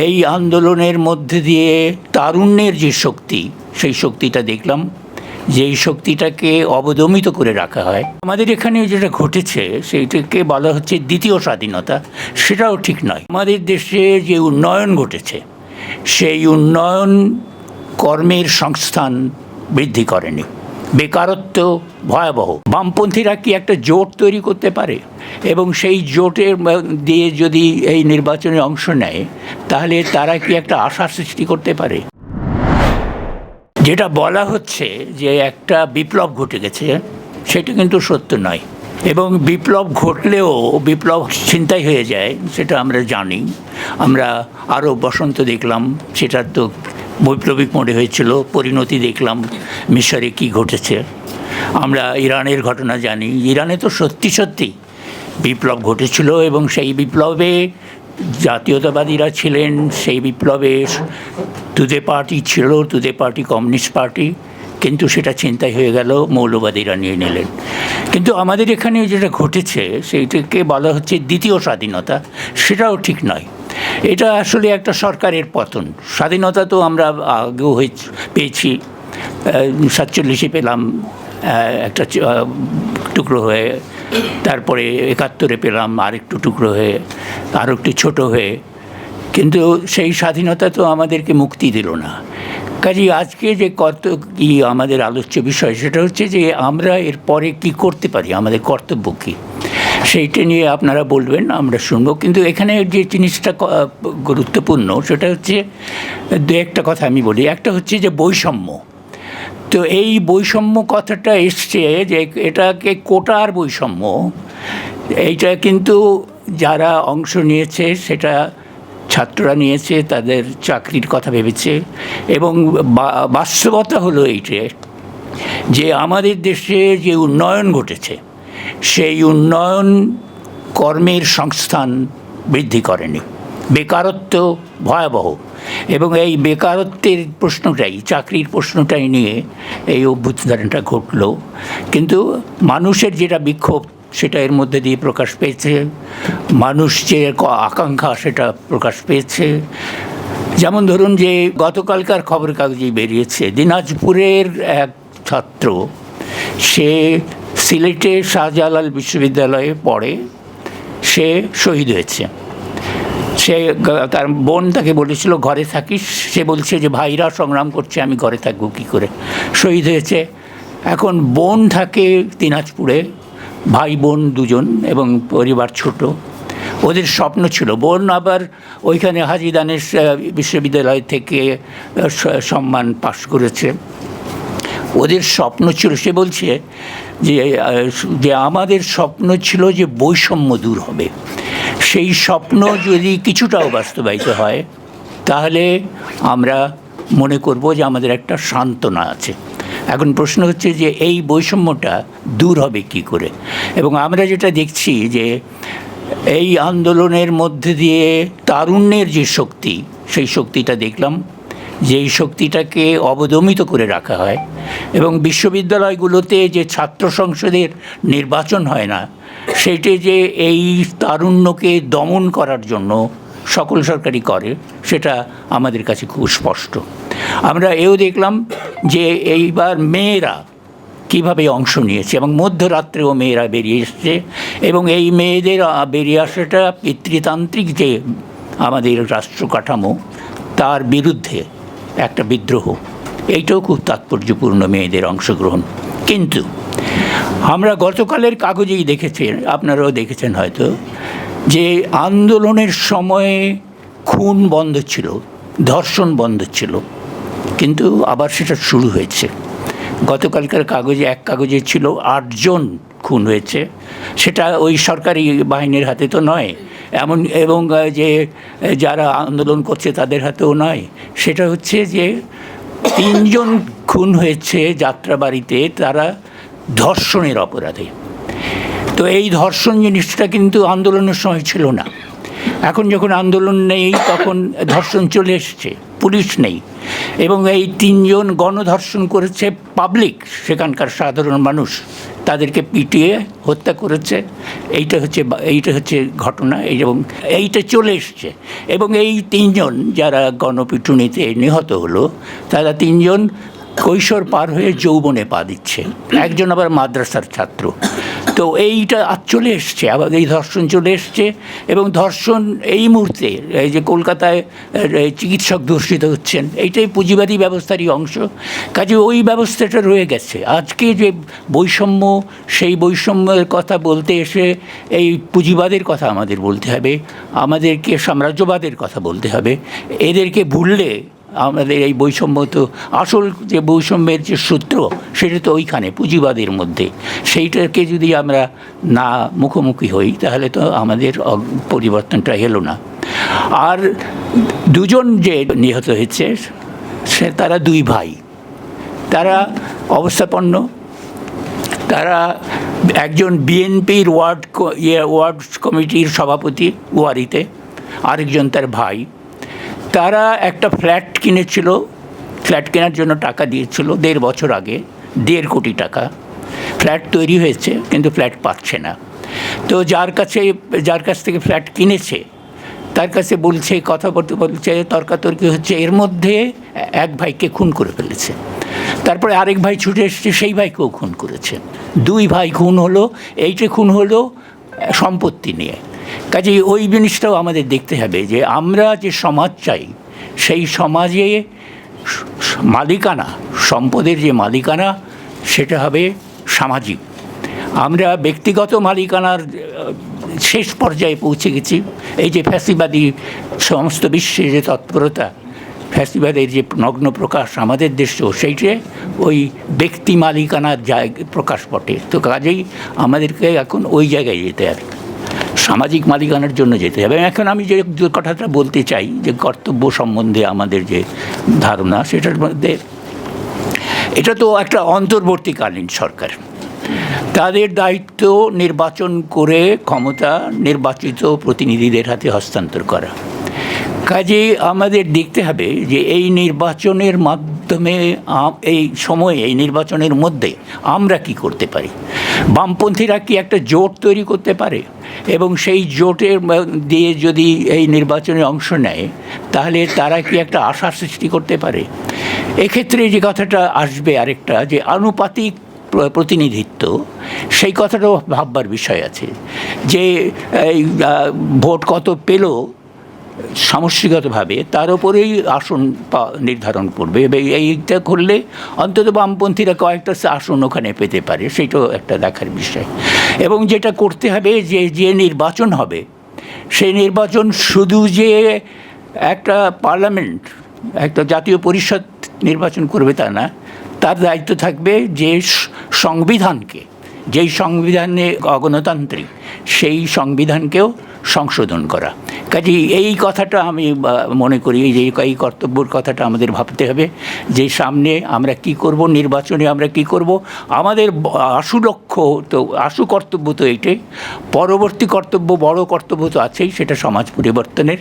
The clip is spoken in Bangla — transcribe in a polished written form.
এই আন্দোলনের মধ্যে দিয়ে তারুণ্যের যে শক্তি, সেই শক্তিটা দেখলাম, যেই শক্তিটাকে অবদমিত করে রাখা হয়। আমাদের এখানে যেটা ঘটেছে সেইটাকে বলা হচ্ছে দ্বিতীয় স্বাধীনতা, সেটাও ঠিক নয়। আমাদের দেশে যে উন্নয়ন ঘটেছে সেই উন্নয়ন কর্মের সংস্থান বৃদ্ধি করেনি, বেকারত্ব ভয়াবহ। বামপন্থীরা কি একটা জোট তৈরি করতে পারে এবং সেই জোটের দিয়ে যদি এই নির্বাচনে অংশ নেয় তাহলে তারা কি একটা আশা সৃষ্টি করতে পারে? যেটা বলা হচ্ছে যে একটা বিপ্লব ঘটে গেছে, সেটা কিন্তু সত্য নয়। এবং বিপ্লব ঘটলেও বিপ্লব ছিনতাই হয়ে যায়, সেটা আমরা জানি। আমরা আরও বসন্ত দেখলাম, সেটা তো বৈপ্লবিক মোড়ে হয়েছিল। পরিণতি দেখলাম মিশরে কি ঘটেছে। আমরা ইরানের ঘটনা জানি। ইরানে তো সত্যি সত্যি বিপ্লব ঘটেছিল এবং সেই বিপ্লবে জাতীয়তাবাদীরা ছিলেন, সেই বিপ্লবে তুদে পার্টি ছিল, তুদে পার্টি কমিউনিস্ট পার্টি, কিন্তু সেটা ছিনতাই হয়ে গেল, মৌলবাদীরা নিয়ে নিলেন। কিন্তু আমাদের এখানে যেটা ঘটেছে সেইটাকে বলা হচ্ছে দ্বিতীয় স্বাধীনতা, সেটাও ঠিক নয়। এটা আসলে একটা সরকারের পতন। স্বাধীনতা তো আমরা আগেও পেয়েছি, 47-এ পেলাম একটা টুকরো হয়ে, তারপরে 71-এ পেলাম আরেকটু টুকরো হয়ে, আরও একটু ছোটো হয়ে, কিন্তু সেই স্বাধীনতা তো আমাদেরকে মুক্তি দিল না। কাজেই আজকে যে কি আমাদের আলোচ্য বিষয়, সেটা হচ্ছে যে আমরা এরপরে কি করতে পারি, আমাদের কর্তব্য কী, সেইটা নিয়ে আপনারা বলবেন, আমরা শুনবো। কিন্তু এখানে যে জিনিসটা গুরুত্বপূর্ণ সেটা হচ্ছে দু একটা কথা আমি বলি। একটা হচ্ছে যে বৈষম্য। তো এই বৈষম্য কথাটা এসছে যে এটাকে কোটার বৈষম্য, এইটা কিন্তু যারা অংশ নিয়েছে সেটা ছাত্ররা নিয়েছে, তাদের চাকরির কথা ভেবেছে। এবং বাস্তবতা হলো এইটা যে আমাদের দেশে যে উন্নয়ন ঘটেছে সেই উন্নয়ন কর্মের সংস্থান বৃদ্ধি করেনি, বেকারত্ব ভয়াবহ। এবং এই বেকারত্বের প্রশ্নটাই, চাকরির প্রশ্নটাই নিয়ে এই অভ্যুত্থানটা ঘটল। কিন্তু মানুষের যেটা বিক্ষোভ সেটা এর মধ্যে দিয়ে প্রকাশ পেয়েছে, মানুষ যে আকাঙ্ক্ষা সেটা প্রকাশ পেয়েছে। যেমন ধরুন যে গতকালকার খবরের কাগজেই বেরিয়েছে, দিনাজপুরের এক ছাত্র, সে সিলেটে শাহজালাল বিশ্ববিদ্যালয়ে পড়ে, সে শহীদ হয়েছে। সে তার বোন তাকে বলেছিল ঘরে থাকিস, সে বলছে যে ভাইরা সংগ্রাম করছে, আমি ঘরে থাকবো কী করে। শহীদ হয়েছে। এখন বোন থাকে দিনাজপুরে, ভাই বোন দুজন এবং পরিবার ছোট। ওদের স্বপ্ন ছিল, বোন আবার ওইখানে হাজী দানেশ বিশ্ববিদ্যালয় থেকে সম্মান পাশ করেছে। ওদের স্বপ্ন ছিল, সে বলছে যে আমাদের স্বপ্ন ছিল যে বৈষম্য দূর হবে। সেই স্বপ্ন যদি কিছুটাও বাস্তবায়িত হয় তাহলে আমরা মনে করব যে আমাদের একটা সান্ত্বনা আছে। এখন প্রশ্ন হচ্ছে যে এই বৈষম্যটা দূর হবে কি করে। এবং আমরা যেটা দেখছি যে এই আন্দোলনের মধ্যে দিয়ে তারুণ্যের যে শক্তি, সেই শক্তিটা দেখলাম, যেই শক্তিটাকে অবদমিত করে রাখা হয়। এবং বিশ্ববিদ্যালয়গুলোতে যে ছাত্র সংসদের নির্বাচন হয় না, সেটি যে এই তারুণ্যকে দমন করার জন্য সকল সরকারই করে, সেটা আমাদের কাছে খুব স্পষ্ট। আমরা এও দেখলাম যে এইবার মেয়েরা কীভাবে অংশ নিয়েছে এবং মধ্যরাত্রেও মেয়েরা বেরিয়ে এসছে। এবং এই মেয়েদের বেরিয়ে আসাটা পিতৃতান্ত্রিক যে আমাদের রাষ্ট্র কাঠামো, তার বিরুদ্ধে একটা বিদ্রোহ। এইটাও খুব তাৎপর্যপূর্ণ, মেয়েদের অংশগ্রহণ। কিন্তু আমরা গতকালের কাগজেই দেখেছি, আপনারাও দেখেছেন হয়তো, যে আন্দোলনের সময়ে খুন বন্ধ ছিল, ধর্ষণ বন্ধ ছিল, কিন্তু আবার সেটা শুরু হয়েছে। গতকালকার কাগজে, এক কাগজে ছিল 8 জন খুন হয়েছে। সেটা ওই সরকারি বাহিনীর হাতে তো নয়, এবং যে যারা আন্দোলন করছে তাদের হাতেও নয়। সেটা হচ্ছে যে 3 জন খুন হয়েছে যাত্রাবাড়িতে, তারা ধর্ষণের অপরাধে। তো এই ধর্ষণ জিনিসটা কিন্তু আন্দোলনের সময় ছিল না। এখন যখন আন্দোলন নেই তখন ধর্ষণ চলে এসছে, পুলিশ নেই। এবং এই 3 জন গণধর্ষণ করেছে পাবলিক, সেখানকার সাধারণ মানুষ, তাদেরকে পিটিয়ে হত্যা করেছে। এইটা হচ্ছে ঘটনা, এবং এইটা চলে এসছে। এবং এই তিনজন যারা গণপিটুনিতে নিহত হলো, তারা তিনজন কৈশোর পার হয়ে যৌবনে পা দিচ্ছে। একজন আবার মাদ্রাসার ছাত্র। তো এইটা আজ চলে এসছে, আবার এই ধর্ষণ চলে এসছে। এবং ধর্ষণ এই মুহূর্তে এই যে কলকাতায় চিকিৎসক ধর্ষিত হচ্ছেন, এইটাই পুঁজিবাদী ব্যবস্থারই অংশ। কাজে ওই ব্যবস্থাটা রয়ে গেছে। আজকে যে বৈষম্য, সেই বৈষম্যের কথা বলতে এসে এই পুঁজিবাদের কথা আমাদের বলতে হবে, আমাদেরকে সাম্রাজ্যবাদের কথা বলতে হবে। এদেরকে ভুললে আমাদের এই বৈষম্য, তো আসল যে বৈষম্যের যে সূত্র, সেটা তো ওইখানে পুঁজিবাদের মধ্যে। সেইটাকে যদি আমরা না মুখোমুখি হই, তাহলে তো আমাদের পরিবর্তনটা এলো না। আর দুজন যে নিহত হয়েছে, তারা দুই ভাই, তারা অবস্থাপন্ন। তারা একজন বিএনপির ওয়ার্ড কমিটির সভাপতি ওয়ারিতে, আরেকজন তার ভাই। তারা একটা ফ্ল্যাট কিনেছিল, ফ্ল্যাট কেনার জন্য টাকা দিয়েছিল 1.5 বছর আগে, 1.5 কোটি টাকা। ফ্ল্যাট তৈরি হয়েছে, কিন্তু ফ্ল্যাট পাচ্ছে না। তো যার কাছ থেকে ফ্ল্যাট কিনেছে, তার কাছে বলছে, কথা বলছে, তর্কাতর্কি হচ্ছে। এর মধ্যে এক ভাইকে খুন করে ফেলেছে। তারপরে আরেক ভাই ছুটে এসেছে, সেই ভাইকেও খুন করেছে। 2 ভাই খুন হলো। এইটা খুন হলো সম্পত্তি নিয়ে। কাজেই ওই জিনিসটাও আমাদের দেখতে হবে যে আমরা যে সমাজ চাই, সেই সমাজে মালিকানা, সম্পদের যে মালিকানা, সেটা হবে সামাজিক। আমরা ব্যক্তিগত মালিকানার শেষ পর্যায়ে পৌঁছে গেছি। এই যে ফ্যাসিবাদী সমস্ত বিশ্বে যে তৎপরতা, ফ্যাসিবাদের যে নগ্ন প্রকাশ আমাদের দেশেও, সেইটে ওই ব্যক্তি মালিকানার প্রকাশ ঘটে। তো কাজেই আমাদেরকে এখন ওই জায়গায় যেতে হবে, সামাজিক মালিকানার জন্য যেতে হবে। এখন আমি যে কথাটা বলতে চাই, যে কর্তব্য সম্বন্ধে আমাদের যে ধারণা, সেটার মধ্যে এটা তো একটা অন্তর্বর্তীকালীন সরকার, তাদের দায়িত্ব নির্বাচন করে ক্ষমতা নির্বাচিত প্রতিনিধিদের হাতে হস্তান্তর করা। কাজেই আমাদের দেখতে হবে যে এই নির্বাচনের মাধ্যমে, এই নির্বাচনের মধ্যে আমরা কি করতে পারি। বামপন্থীরা কি একটা জোট তৈরি করতে পারে, এবং সেই জোটের দিয়ে যদি এই নির্বাচনে অংশ নেয়, তাহলে তারা কি একটা আশা সৃষ্টি করতে পারে। এক্ষেত্রে যে কথাটা আসবে আরেকটা, যে আনুপাতিক প্রতিনিধিত্ব, সেই কথাটাও ভাববার বিষয় আছে। যে এই ভোট কত পেল সামষ্টিকভাবে, তার উপরেই আসন নির্ধারণ করবে। এইটা করলে অন্তত বামপন্থীরা কয়েকটা আসন ওখানে পেতে পারে, সেইটাও একটা দেখার বিষয়। এবং যেটা করতে হবে, যে নির্বাচন হবে, সেই নির্বাচন শুধু যে একটা পার্লামেন্ট, একটা জাতীয় পরিষদ নির্বাচন করবে তা না, তার দায়িত্ব থাকবে যে সংবিধানকে, যেই সংবিধানে অগণতান্ত্রিক, সেই সংবিধানকেও সংশোধন করা। কাজেই এই কথাটা আমি মনে করি, যে এই কর্তব্যের কথাটা আমাদের ভাবতে হবে, যে সামনে আমরা কি করব, নির্বাচনে আমরা কি করব। আমাদের আশু লক্ষ্য তো, আশু কর্তব্য তো এইটাই। পরবর্তী কর্তব্য, বড় কর্তব্য তো আছেই, সেটা সমাজ পরিবর্তনের।